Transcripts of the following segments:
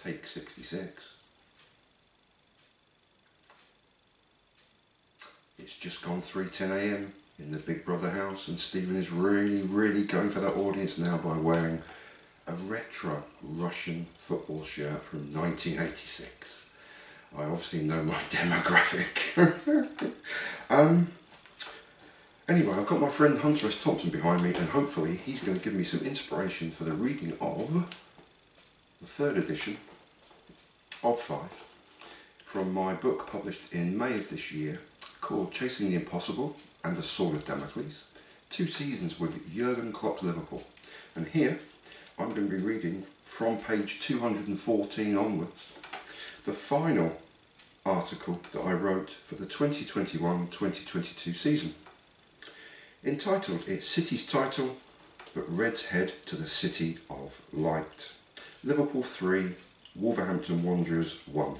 Take 66. It's just gone 3:10 AM in the Big Brother house, and Stephen is really going for that audience now by wearing a retro Russian football shirt from 1986. I obviously know my demographic. Anyway, I've got my friend Hunter S. Thompson behind me, and hopefully he's going to give me some inspiration for the reading of the third edition of 5 from my book published in May of this year called Chasing the Impossible and the Sword of Damocles, 2 seasons with Jurgen Klopp's Liverpool. And here I'm going to be reading from page 214 onwards the final article that I wrote for the 2021-2022 season. Entitled, it's City's title, but Reds head to the City of Light. Liverpool 3, Wolverhampton Wanderers 1.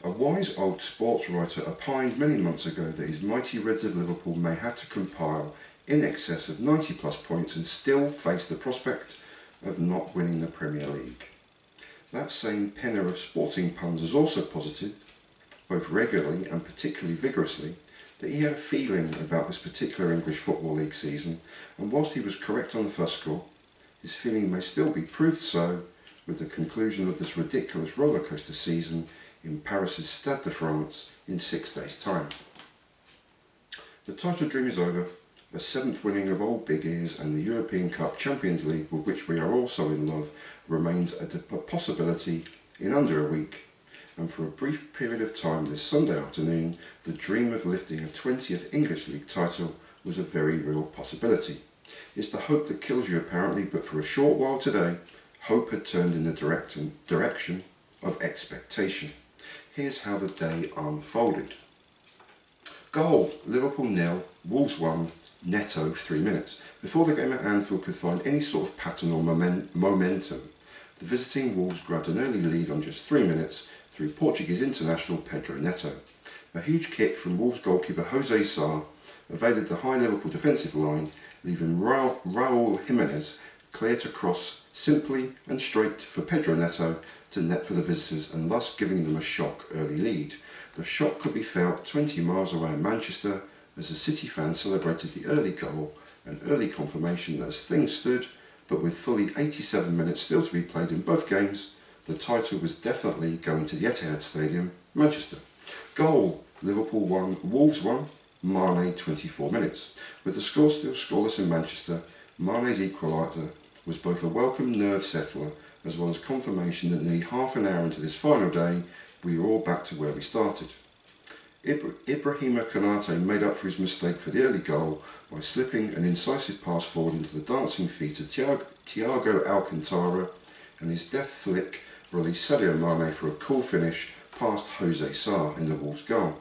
A wise old sports writer opined many months ago that his mighty Reds of Liverpool may have to compile in excess of 90 plus points and still face the prospect of not winning the Premier League. That same penner of sporting puns has also posited, both regularly and particularly vigorously, that he had a feeling about this particular English Football League season, and whilst he was correct on the first score, his feeling may still be proved so with the conclusion of this ridiculous rollercoaster season in Paris's Stade de France in 6 days' time. The title dream is over, a 7th winning of Old Big Ears and the European Cup Champions League, with which we are all so in love, remains a possibility in under a week, and for a brief period of time this Sunday afternoon, the dream of lifting a 20th English League title was a very real possibility. It's the hope that kills you apparently, but for a short while today, hope had turned in the direction of expectation. Here's how the day unfolded. Goal, Liverpool 0, Wolves 1, netto 3 minutes. Before the game at Anfield could find any sort of pattern or momentum, the visiting Wolves grabbed an early lead on just 3 minutes through Portuguese international Pedro Neto. A huge kick from Wolves goalkeeper Jose Sá evaded the high Liverpool defensive line, leaving Raúl Jiménez clear to cross simply and straight for Pedro Neto to net for the visitors, and thus giving them a shock early lead. The shock could be felt 20 miles away in Manchester as the City fans celebrated the early goal, an early confirmation that as things stood, but with fully 87 minutes still to be played in both games, the title was definitely going to the Etihad Stadium, Manchester. Goal, Liverpool 1, Wolves 1, Mane 24 minutes. With the score still scoreless in Manchester, Mane's equaliser was both a welcome nerve settler as well as confirmation that nearly half an hour into this final day, we were all back to where we started. Ibrahima Konate made up for his mistake for the early goal by slipping an incisive pass forward into the dancing feet of Thiago Alcantara, and his deft flick released Sadio Mane for a cool finish past Jose Sá in the Wolves goal.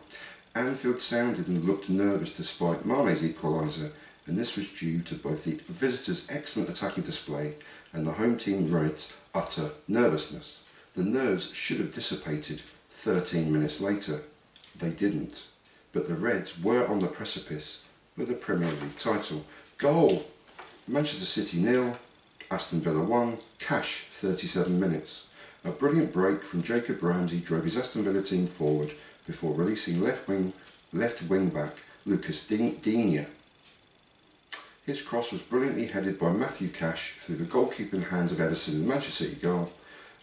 Anfield sounded and looked nervous despite Mane's equaliser, and this was due to both the visitors' excellent attacking display and the home team Reds' utter nervousness. The nerves should have dissipated 13 minutes later. They didn't, but the Reds were on the precipice of the Premier League title. Goal, Manchester City 0, Aston Villa 1, Cash 37 minutes. A brilliant break from Jacob Ramsey drove his Aston Villa team forward before releasing left wing back Lucas Digne. His cross was brilliantly headed by Matthew Cash through the goalkeeping hands of Ederson in the Manchester City goal,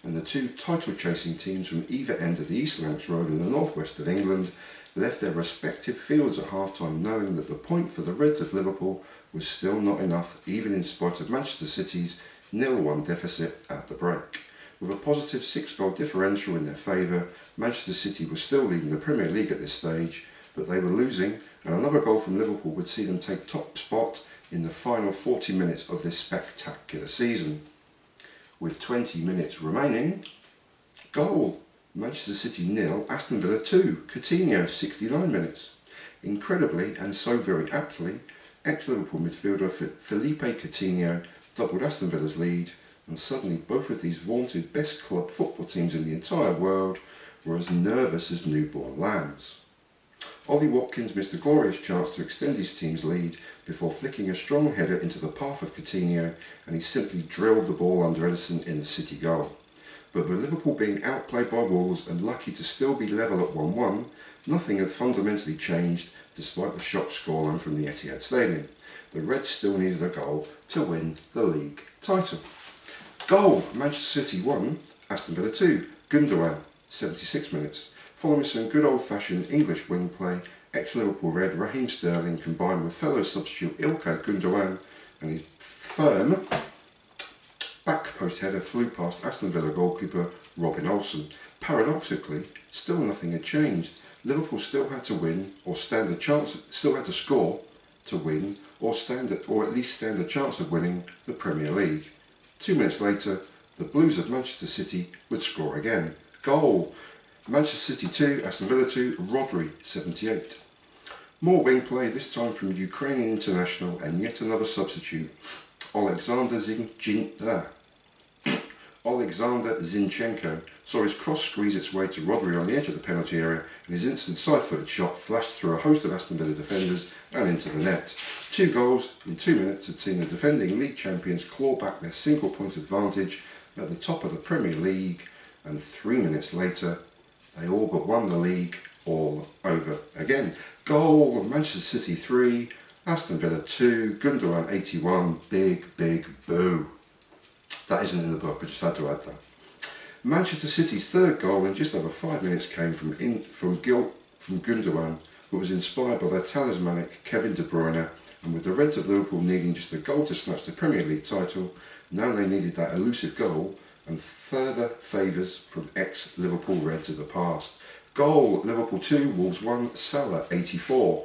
and the 2 title-chasing teams from either end of the East Lancs Road in the northwest of England left their respective fields at half-time knowing that the point for the Reds of Liverpool was still not enough, even in spite of Manchester City's 0-1 deficit at the break. With a positive 6-goal differential in their favour, Manchester City was still leading the Premier League at this stage, but they were losing, and another goal from Liverpool would see them take top spot in the final 40 minutes of this spectacular season. With 20 minutes remaining, goal, Manchester City 0, Aston Villa 2, Coutinho 69 minutes. Incredibly, and so very aptly, ex-Liverpool midfielder Felipe Coutinho doubled Aston Villa's lead, and suddenly both of these vaunted best club football teams in the entire world were as nervous as newborn lambs. Ollie Watkins missed a glorious chance to extend his team's lead before flicking a strong header into the path of Coutinho, and he simply drilled the ball under Ederson in the City goal. but with Liverpool being outplayed by Wolves and lucky to still be level at 1-1, nothing had fundamentally changed despite the shock scoreline from the Etihad Stadium. The Reds still needed a goal to win the league title. Goal, Manchester City 1, Aston Villa 2, Gundogan, 76 minutes. Following some good old-fashioned English wing play, ex-Liverpool Red Raheem Sterling combined with fellow substitute Ilkay Gundogan and his firm back post header flew past Aston Villa goalkeeper Robin Olsen. Paradoxically, still nothing had changed. Liverpool still had to win or stand a chance, still had to score to win or at least stand a chance of winning the Premier League. 2 minutes later, the Blues of Manchester City would score again. Goal, Manchester City 2, Aston Villa 2, Rodri 78. More wing play, this time from Ukrainian international and yet another substitute, Alexander Zinchenko saw his cross squeeze its way to Rodri on the edge of the penalty area, and his instant side-footed shot flashed through a host of Aston Villa defenders and into the net. 2 goals in 2 minutes had seen the defending league champions claw back their single-point advantage at the top of the Premier League, and 3 minutes later, they all but won the league all over again. Goal, Manchester City 3, Aston Villa 2, Gundogan 81, big boo. That isn't in the book, I just had to add that. Manchester City's third goal in just over 5 minutes came from Gundogan, but was inspired by their talismanic Kevin De Bruyne, and with the Reds of Liverpool needing just a goal to snatch the Premier League title, now they needed that elusive goal and further favours from ex-Liverpool Reds of the past. Goal, Liverpool 2, Wolves 1, Salah 84.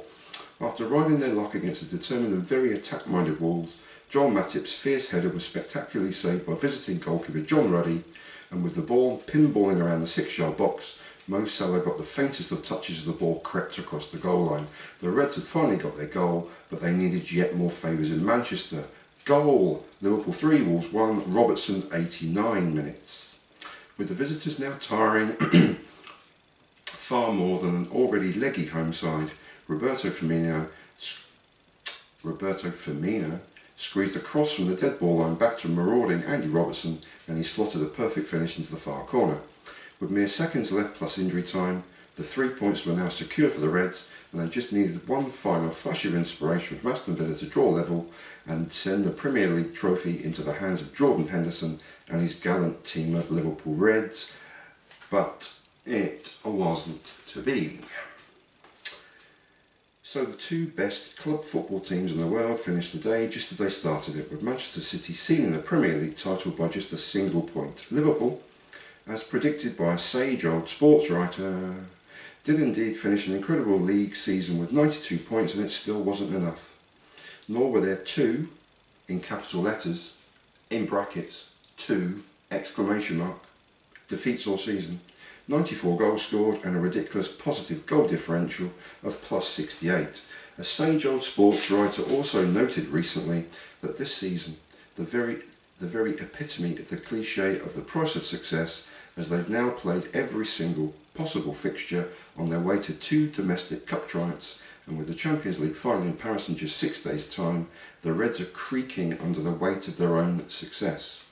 After riding their luck against a determined and very attack-minded Wolves, Joel Matip's fierce header was spectacularly saved by visiting goalkeeper John Ruddy, and with the ball pinballing around the 6-yard box, Mo Salah got the faintest of touches as the ball crept across the goal line. The Reds had finally got their goal, but they needed yet more favours in Manchester. Goal, Liverpool 3, Wolves 1, Robertson 89 minutes. With the visitors now tiring far more than an already leggy home side, Roberto Firmino squeezed a cross from the dead ball line back to marauding Andy Robertson, and he slotted a perfect finish into the far corner. With mere seconds left plus injury time, the 3 points were now secure for the Reds, and they just needed one final flash of inspiration from Aston Villa to draw level and send the Premier League trophy into the hands of Jordan Henderson and his gallant team of Liverpool Reds. But it wasn't to be. So the 2 best club football teams in the world finished the day just as they started it, with Manchester City sealing the Premier League title by just a single point. Liverpool, as predicted by a sage old sportswriter, did indeed finish an incredible league season with 92 points, and it still wasn't enough. Nor were there 2, in capital letters, in brackets, 2, exclamation mark, defeats all season. 94 goals scored and a ridiculous positive goal differential of plus 68. A sage old sports writer also noted recently that this season, the very epitome of the cliche of the price of success, as they've now played every single possible fixture on their way to 2 domestic cup triumphs, and with the Champions League final in Paris in just 6 days' time, the Reds are creaking under the weight of their own success.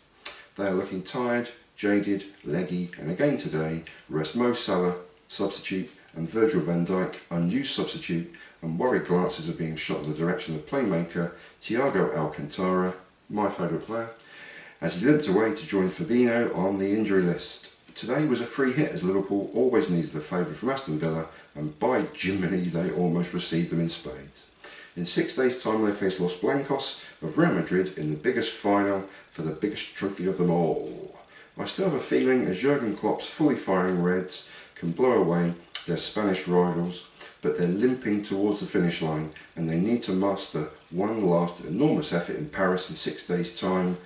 They are looking tired, jaded, leggy, and again today rest Mo Salah, substitute, and Virgil van Dijk, unused substitute, and worried glances are being shot in the direction of playmaker Thiago Alcantara, my favourite player, as he limped away to join Fabinho on the injury list. Today was a free hit, as Liverpool always needed a favour from Aston Villa, and by Jiminy they almost received them in spades. In 6 days' time they face Los Blancos of Real Madrid in the biggest final for the biggest trophy of them all. I still have a feeling as Jurgen Klopp's fully firing Reds can blow away their Spanish rivals, but they're limping towards the finish line, and they need to muster one last enormous effort in Paris in 6 days' time.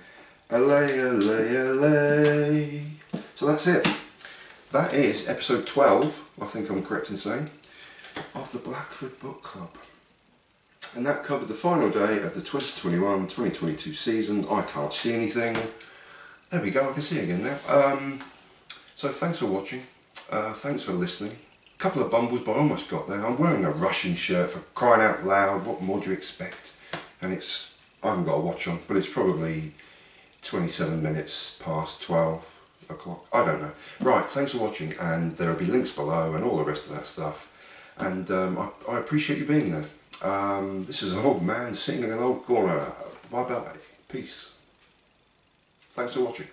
Allez, allez, allez. So that's it. That is episode 12, I think I'm correct in saying, of the Blackford Book Club. And that covered the final day of the 2021-2022 season. I can't see anything. There we go, I can see again now. So thanks for watching. Thanks for listening. A couple of bumbles, but I almost got there. I'm wearing a Russian shirt, for crying out loud. What more do you expect? And I haven't got a watch on, but it's probably 27 minutes past 12. o'clock. I don't know. Right, thanks for watching, and there'll be links below and all the rest of that stuff. And I appreciate you being there. This is an old man sitting in an old corner. Bye bye. Peace. Thanks for watching.